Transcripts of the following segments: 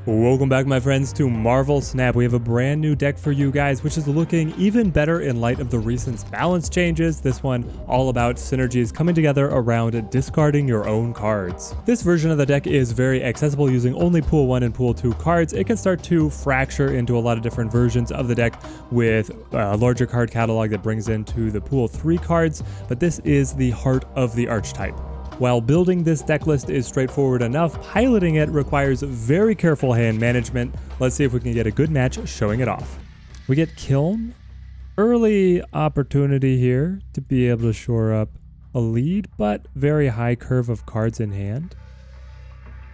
Welcome back, my friends, to Marvel Snap. We have a brand new deck for you guys, which is looking even better in light of the recent balance changes. This one all about synergies coming together around discarding your own cards. This version of the deck is very accessible using only Pool 1 and Pool 2 cards. It can start to fracture into a lot of different versions of the deck with a larger card catalog that brings into the Pool 3 cards, but this is the heart of the archetype. While building this deck list is straightforward enough, piloting it requires very careful hand management. Let's see if we can get a good match showing it off. We get Kiln. Early opportunity here to be able to shore up a lead, but very high curve of cards in hand.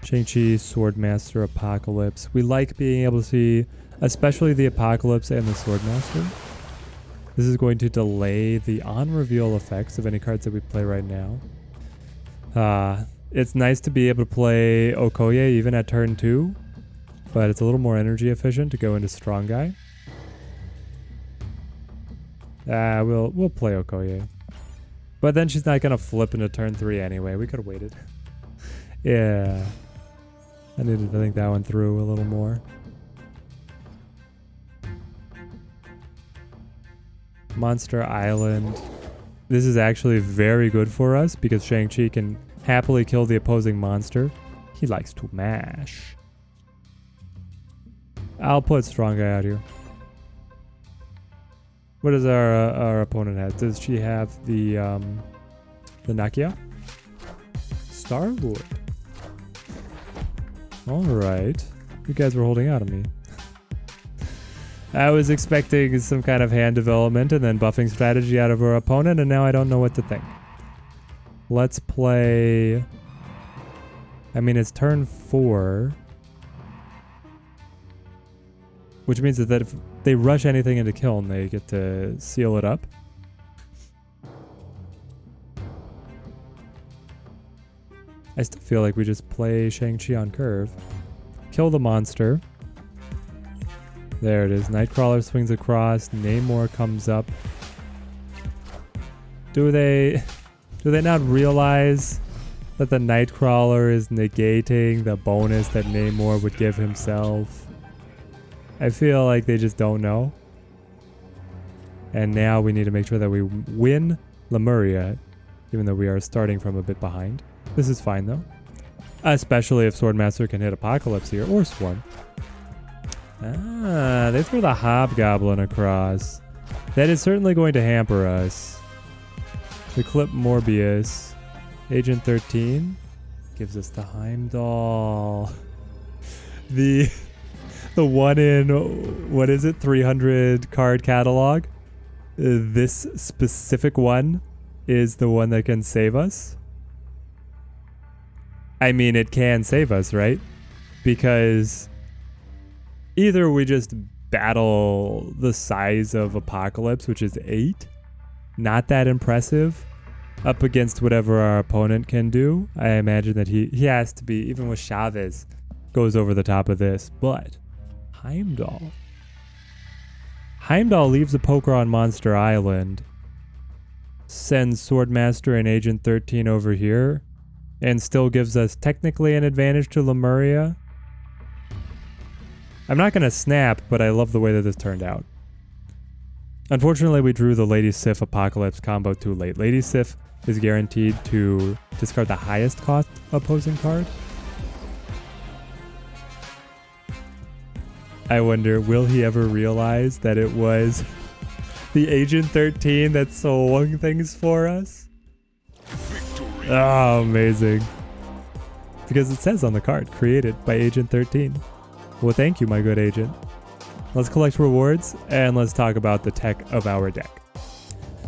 Shang-Chi, Swordmaster, Apocalypse. We like being able to see especially the Apocalypse and the Swordmaster. This is going to delay the on-reveal effects of any cards that we play right now. It's nice to be able to play Okoye even at turn 2, but it's a little more energy efficient to go into Strong Guy. We'll play Okoye. But then she's not gonna flip into turn 3 anyway. We could have waited. Yeah. I needed to think that one through a little more. Monster Island. This is actually very good for us because Shang-Chi can happily kill the opposing monster. He likes to mash. I'll put Strong Guy out here. What does our opponent have? Does she have the Nakia? Star-Lord. Alright. You guys were holding out on me. I was expecting some kind of hand development and then buffing strategy out of our opponent, and now I don't know what to think. Let's play... I mean, it's turn 4. Which means that if they rush anything into Kiln, they get to seal it up. I still feel like we just play Shang-Chi on curve. Kill the monster. There it is. Nightcrawler swings across. Namor comes up. Do they not realize that the Nightcrawler is negating the bonus that Namor would give himself? I feel like they just don't know. And now we need to make sure that we win Lemuria, even though we are starting from a bit behind. This is fine though. Especially if Swordmaster can hit Apocalypse here, or Swarm. Ah, they throw the Hobgoblin across. That is certainly going to hamper us. We clip Morbius. Agent 13 gives us the Heimdall. The one in, what is it, 300 card catalog. This specific one is the one that can save us. I mean, it can save us, right? Because... either we just battle the size of Apocalypse, which is 8, not that impressive, up against whatever our opponent can do. I imagine that he has to be, even with Chavez, goes over the top of this. But Heimdall leaves a poker on Monster Island, sends Swordmaster and Agent 13 over here, and still gives us technically an advantage to Lemuria. I'm not going to snap, but I love the way that this turned out. Unfortunately, we drew the Lady Sif Apocalypse combo too late. Lady Sif is guaranteed to discard the highest cost opposing card. I wonder, will he ever realize that it was the Agent 13 that swung things for us? Victory. Oh, amazing. Because it says on the card, created by Agent 13. Well, thank you, my good agent. Let's collect rewards, and let's talk about the tech of our deck.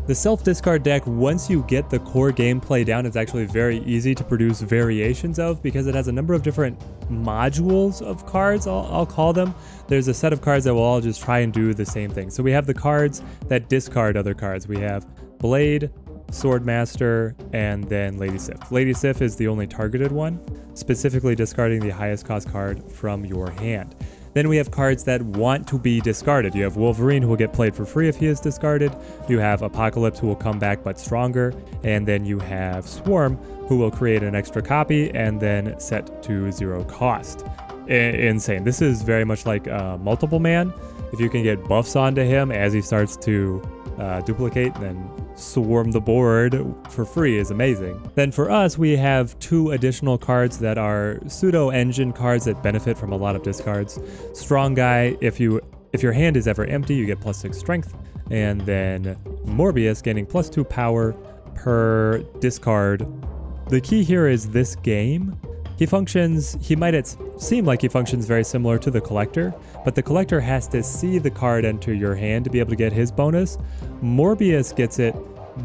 The self-discard deck, once you get the core gameplay down, is actually very easy to produce variations of because it has a number of different modules of cards, I'll call them. There's a set of cards that will all just try and do the same thing. So we have the cards that discard other cards. We have Blade, Swordmaster, and then Lady Sif. Lady Sif is the only targeted one, specifically discarding the highest cost card from your hand. Then we have cards that want to be discarded. You have Wolverine, who will get played for free if he is discarded. You have Apocalypse, who will come back but stronger. And then you have Swarm, who will create an extra copy and then set to 0 cost. insane. This is very much like Multiple Man. If you can get buffs onto him as he starts to duplicate and then swarm the board for free is amazing. Then for us, we have 2 additional cards that are pseudo engine cards that benefit from a lot of discards. Strong Guy, if your hand is ever empty, you get +6 strength. And then Morbius gaining +2 power per discard. The key here is this game. He might seem like he functions very similar to the Collector, but the Collector has to see the card enter your hand to be able to get his bonus. Morbius gets it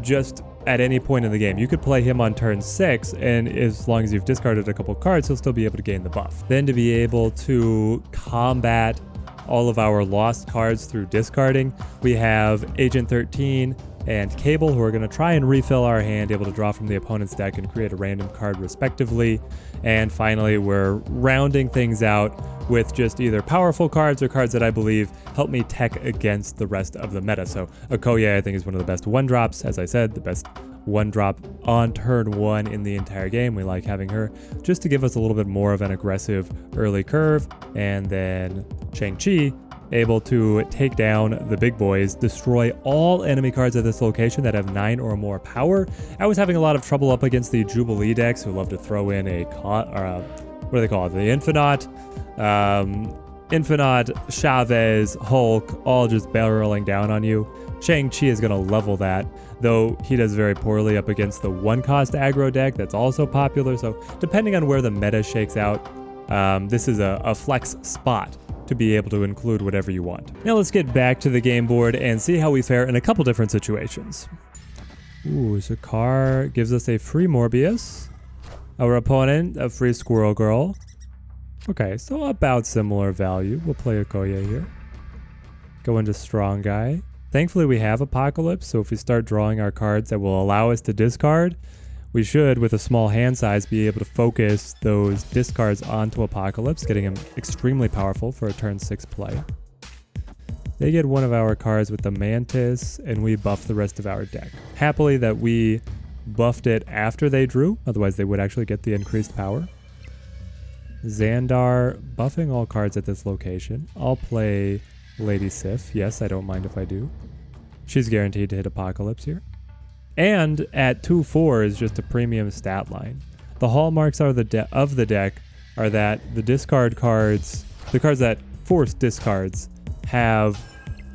just at any point in the game. You could play him on turn 6, and as long as you've discarded a couple cards, he'll still be able to gain the buff. Then to be able to combat all of our lost cards through discarding, we have Agent 13 and Cable, who are going to try and refill our hand, able to draw from the opponent's deck and create a random card respectively. And finally, we're rounding things out with just either powerful cards or cards that I believe help me tech against the rest of the meta. So Okoye, I think, is one of the best 1-drops. As I said, the best 1-drop on turn 1 in the entire game. We like having her just to give us a little bit more of an aggressive early curve. And then Shang-Chi, able to take down the big boys, destroy all enemy cards at this location that have 9 or more power. I was having a lot of trouble up against the Jubilee decks who love to throw in what do they call it? The Infinite, Chavez, Hulk, all just barreling down on you. Shang-Chi is going to level that, though he does very poorly up against the 1-cost aggro deck that's also popular. So depending on where the meta shakes out, this is a flex spot to be able to include whatever you want. Now let's get back to the game board and see how we fare in a couple different situations. Ooh, Shakar gives us a free Morbius. Our opponent, a free Squirrel Girl. Okay, so about similar value. We'll play Okoye here. Go into Strong Guy. Thankfully we have Apocalypse, so if we start drawing our cards that will allow us to discard, we should, with a small hand size, be able to focus those discards onto Apocalypse, getting him extremely powerful for a turn 6 play. They get one of our cards with the Mantis, and we buff the rest of our deck. Happily that we buffed it after they drew, otherwise they would actually get the increased power. Xandar, buffing all cards at this location. I'll play Lady Sif. Yes, I don't mind if I do. She's guaranteed to hit Apocalypse here. And at 2/4 is just a premium stat line. The hallmarks of the deck are that the discard cards, the cards that force discards, have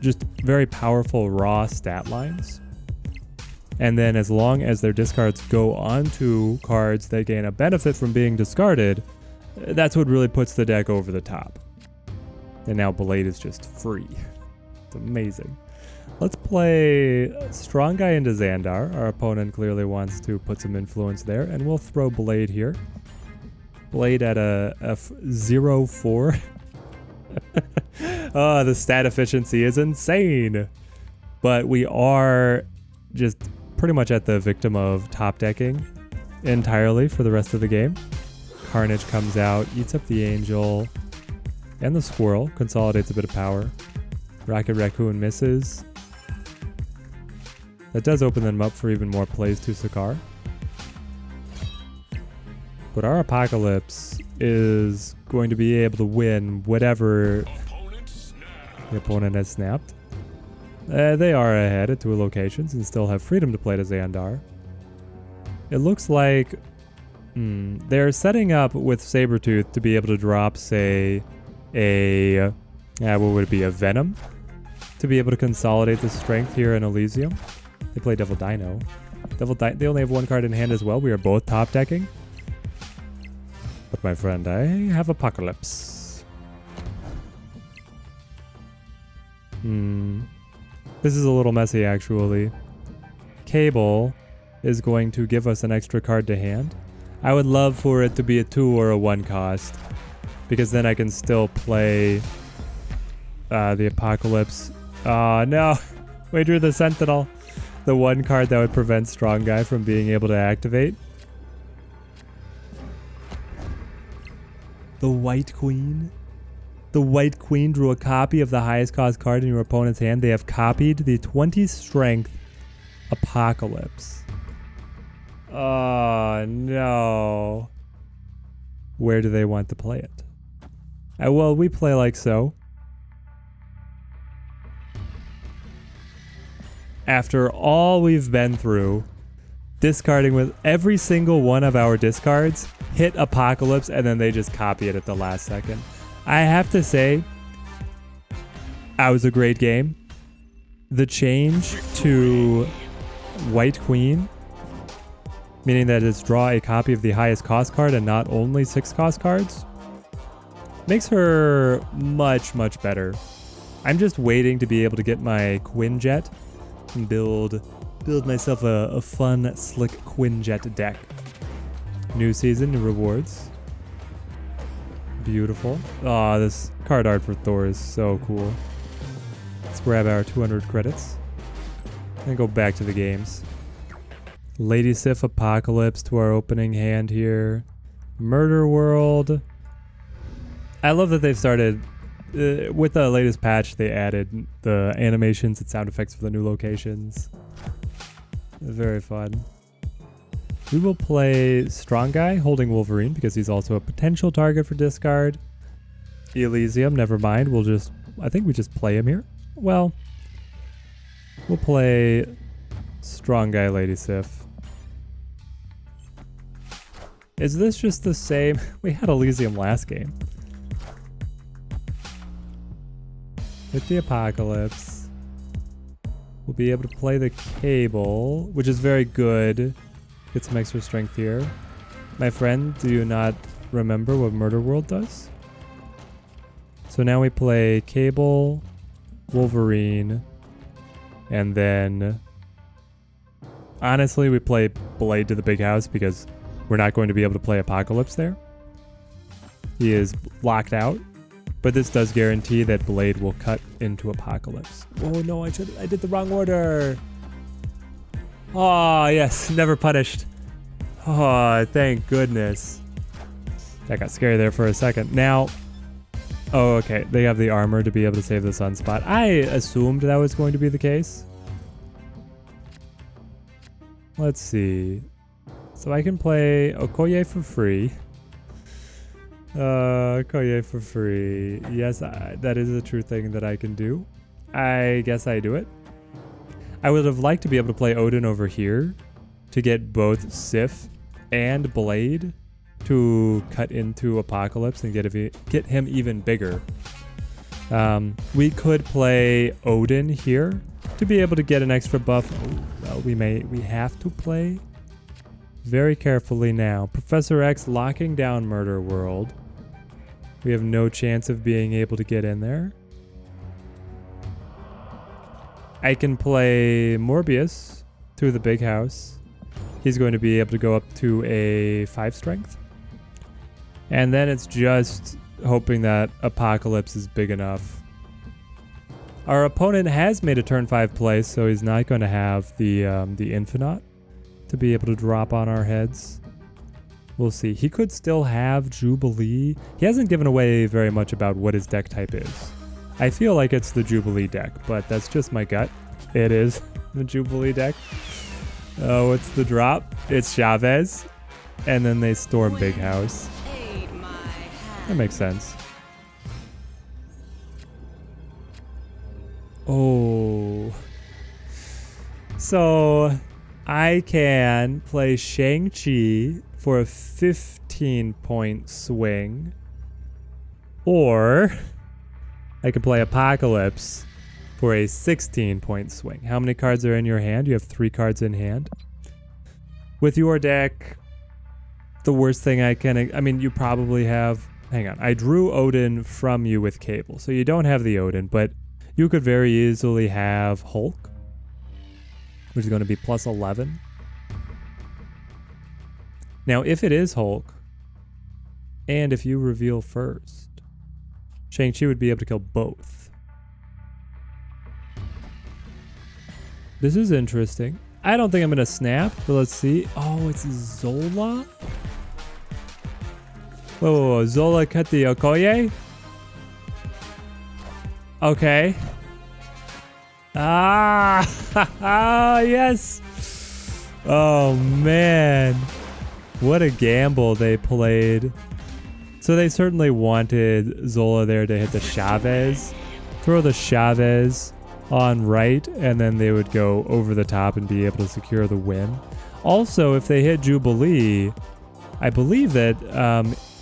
just very powerful raw stat lines. And then as long as their discards go onto cards that gain a benefit from being discarded, that's what really puts the deck over the top. And now Blade is just free. It's amazing. Let's play Strong Guy into Xandar. Our opponent clearly wants to put some influence there, and we'll throw Blade here. Blade at a 0/4. Oh, the stat efficiency is insane. But we are just pretty much at the victim of top decking entirely for the rest of the game. Carnage comes out, eats up the Angel and the Squirrel, consolidates a bit of power. Rocket Raccoon misses. That does open them up for even more plays to Sakar. But our Apocalypse is going to be able to win whatever the opponent has snapped. They are ahead at 2 locations and still have freedom to play to Xandar. It looks like they're setting up with Sabretooth to be able to drop, say, what would it be, a Venom? To be able to consolidate the strength here in Elysium. They play Devil Dino. They only have 1 card in hand as well. We are both top decking. But my friend, I have Apocalypse. This is a little messy, actually. Cable is going to give us an extra card to hand. I would love for it to be a 2 or a 1 cost, because then I can still play the Apocalypse. Oh, no. We drew the Sentinel. The 1 card that would prevent Strong Guy from being able to activate. The White Queen. The White Queen drew a copy of the highest cost card in your opponent's hand. They have copied the 20 strength Apocalypse. Oh, no. Where do they want to play it? Well, we play like so. After all we've been through, discarding with every single one of our discards, hit Apocalypse, and then they just copy it at the last second. I have to say, that was a great game. The change to White Queen, meaning that it's draw a copy of the highest cost card and not only 6 cost cards, makes her much, much better. I'm just waiting to be able to get my Quinjet and build myself a fun, slick Quinjet deck. New season, new rewards. Beautiful. Oh, this card art for Thor is so cool. Let's grab our 200 credits and go back to the games. Lady Sif Apocalypse to our opening hand here. Murder World. I love that they've started with the latest patch. They added the animations and sound effects for the new locations. Very fun. We will play Strong Guy holding Wolverine because he's also a potential target for discard. Elysium, never mind. I think we just play him here. Well, we'll play Strong Guy Lady Sif. Is this just the same? We had Elysium last game. With the Apocalypse, we'll be able to play the Cable, which is very good. Get some extra strength here. My friend, do you not remember what Murder World does? So now we play Cable, Wolverine, and then honestly we play Blade to the big house because we're not going to be able to play Apocalypse there. He is locked out, but this does guarantee that Blade will cut into Apocalypse. Oh no, I did the wrong order. Oh yes, never punished. Oh, thank goodness. That got scary there for a second. Now, oh okay, they have the armor to be able to save the sunspot. I assumed that was going to be the case. Let's see. So I can play Okoye for free. Okoye for free. Yes, that is a true thing that I can do. I guess I do it. I would have liked to be able to play Odin over here to get both Sif and Blade to cut into Apocalypse and get him even bigger. We could play Odin here to be able to get an extra buff. Well, we have to play very carefully now. Professor X locking down Murder World. We have no chance of being able to get in there. I can play Morbius through the big house. He's going to be able to go up to a 5 strength. And then it's just hoping that Apocalypse is big enough. Our opponent has made a turn 5 play, so he's not going to have the Infinite to be able to drop on our heads. We'll see. He could still have Jubilee. He hasn't given away very much about what his deck type is. I feel like it's the Jubilee deck, but that's just my gut. It is the Jubilee deck. Oh, what's the drop? It's Chavez. And then they storm Big House. That makes sense. Oh. So I can play Shang-Chi for a 15-point swing. Or I can play Apocalypse for a 16-point swing. How many cards are in your hand? You have 3 cards in hand. With your deck, the worst thing you probably have... Hang on. I drew Odin from you with Cable. So you don't have the Odin, but you could very easily have Hulk, which is going to be plus 11. Now, if it is Hulk, and if you reveal first, Shang-Chi would be able to kill both. This is interesting. I don't think I'm going to snap, but let's see. Oh, it's Zola? Whoa. Zola cut the Okoye? Okay. Ah, yes. Oh, man. What a gamble they played. So they certainly wanted Zola there to hit the Chavez. Throw the Chavez on right, and then they would go over the top and be able to secure the win. Also, if they hit Jubilee, I believe that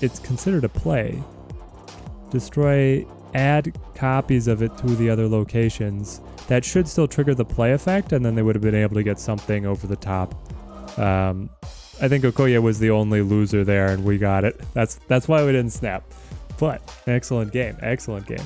it's considered a play. Destroy, add copies of it to the other locations. That should still trigger the play effect, and then they would have been able to get something over the top. I think Okoye was the only loser there, and we got it. That's why we didn't snap. But excellent game, excellent game.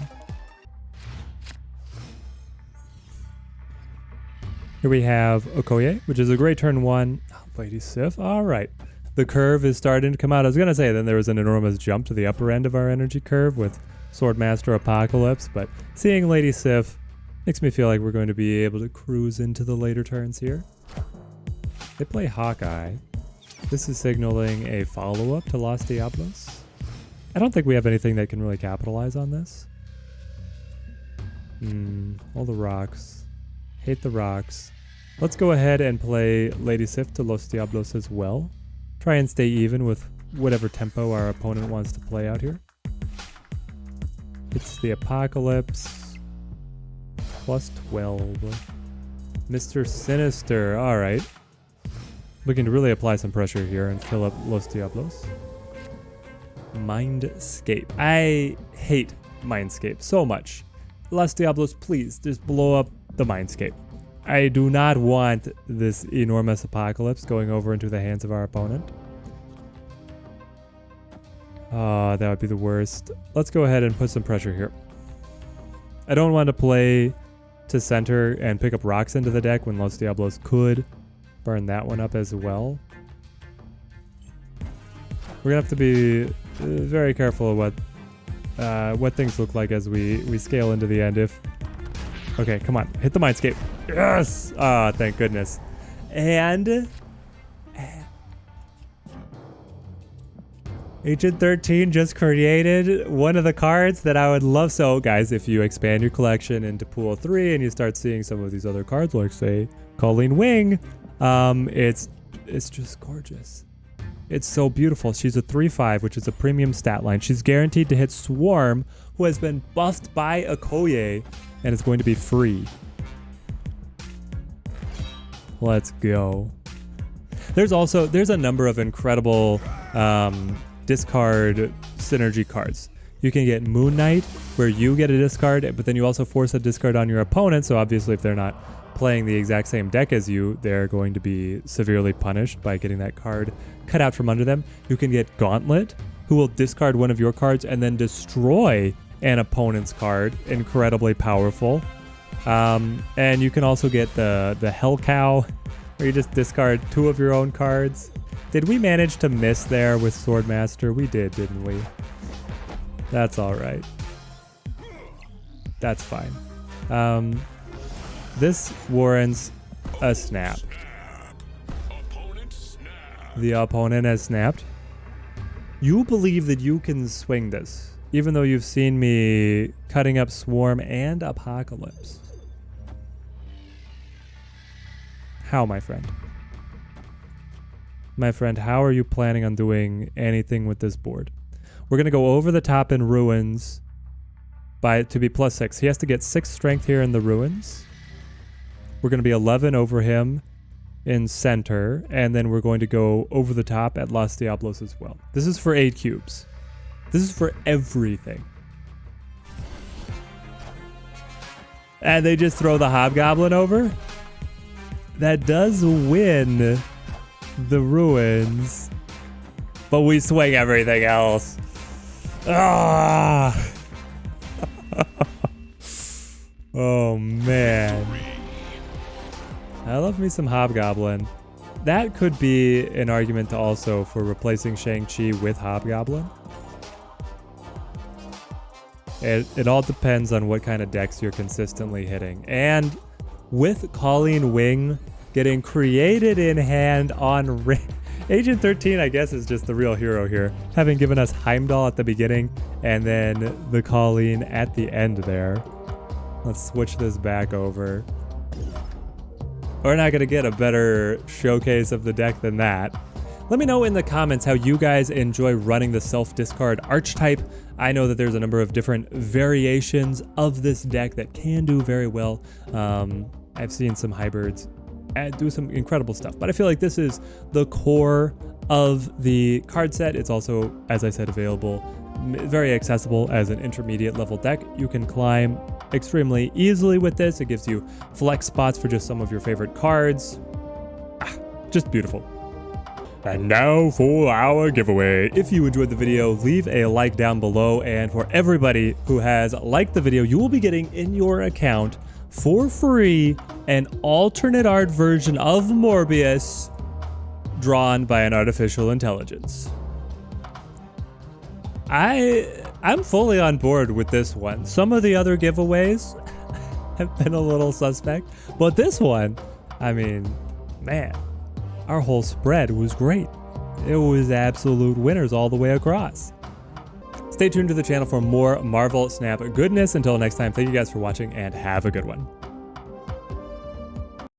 Here we have Okoye, which is a great turn 1. Oh, Lady Sif, all right. The curve is starting to come out. I was going to say then there was an enormous jump to the upper end of our energy curve with Swordmaster Apocalypse, but seeing Lady Sif makes me feel like we're going to be able to cruise into the later turns here. They play Hawkeye. This is signaling a follow-up to Los Diablos. I don't think we have anything that can really capitalize on this. All the rocks. Hate the rocks. Let's go ahead and play Lady Sif to Los Diablos as well. Try and stay even with whatever tempo our opponent wants to play out here. It's the Apocalypse. Plus 12. Mr. Sinister. Alright. Looking to really apply some pressure here and fill up Los Diablos. Mindscape. I hate Mindscape so much. Los Diablos, please, just blow up the Mindscape. I do not want this enormous Apocalypse going over into the hands of our opponent. Oh, that would be the worst. Let's go ahead and put some pressure here. I don't want to play to center and pick up rocks into the deck when Los Diablos could burn that one up as well. We're gonna have to be very careful of what things look like as we scale into the end. Okay, come on, hit the Mindscape. Yes! Ah, thank goodness. And Agent 13 just created one of the cards that I would love. So guys, if you expand your collection into pool 3 and you start seeing some of these other cards, like say Colleen Wing, it's just gorgeous. It's so beautiful. She's a 3/5, which is a premium stat line. She's guaranteed to hit Swarm, who has been buffed by Okoye, and is going to be free. Let's go. There's a number of incredible discard synergy cards. You can get Moon Knight, where you get a discard, but then you also force a discard on your opponent. So obviously, if they're not playing the exact same deck as you, they're going to be severely punished by getting that card cut out from under them. You can get Gauntlet, who will discard one of your cards and then destroy an opponent's card. Incredibly powerful. And you can also get the Hell Cow, where you just discard 2 of your own cards. Did we manage to miss there with Swordmaster? We did, didn't we? That's all right. That's fine. This warrants a snap. The opponent has snapped. You believe that you can swing this, even though you've seen me cutting up Swarm and Apocalypse. How, my friend? My friend, how are you planning on doing anything with this board? We're going to go over the top in Ruins to be +6. He has to get 6 strength here in the Ruins. We're going to be 11 over him in center, and then we're going to go over the top at Los Diablos as well. This is for 8 cubes. This is for everything. And they just throw the Hobgoblin over? That does win the Ruins, but we swing everything else. Ah! Oh man, I love me some Hobgoblin. That could be an argument also for replacing Shang-Chi with Hobgoblin. It all depends on what kind of decks you're consistently hitting. And with Colleen Wing getting created in hand on Agent 13, I guess, is just the real hero here, having given us Heimdall at the beginning and then the Colleen at the end there. Let's switch this back over. We're not going to get a better showcase of the deck than that. Let me know in the comments how you guys enjoy running the self-discard archetype. I know that there's a number of different variations of this deck that can do very well. I've seen some hybrids do some incredible stuff, but I feel like this is the core of the card set. It's also, as I said, available, very accessible as an intermediate level deck. You can climb extremely easily with this. It gives you flex spots for just some of your favorite cards. Just beautiful. And now for our giveaway. If you enjoyed the video, leave a like down below, and for everybody who has liked the video, you will be getting in your account for free an alternate art version of Morbius drawn by an artificial intelligence. I'm fully on board with this one. Some of the other giveaways have been a little suspect, but this one, I mean, man, our whole spread was great. It was absolute winners all the way across. Stay tuned to the channel for more Marvel Snap goodness. Until next time, thank you guys for watching and have a good one.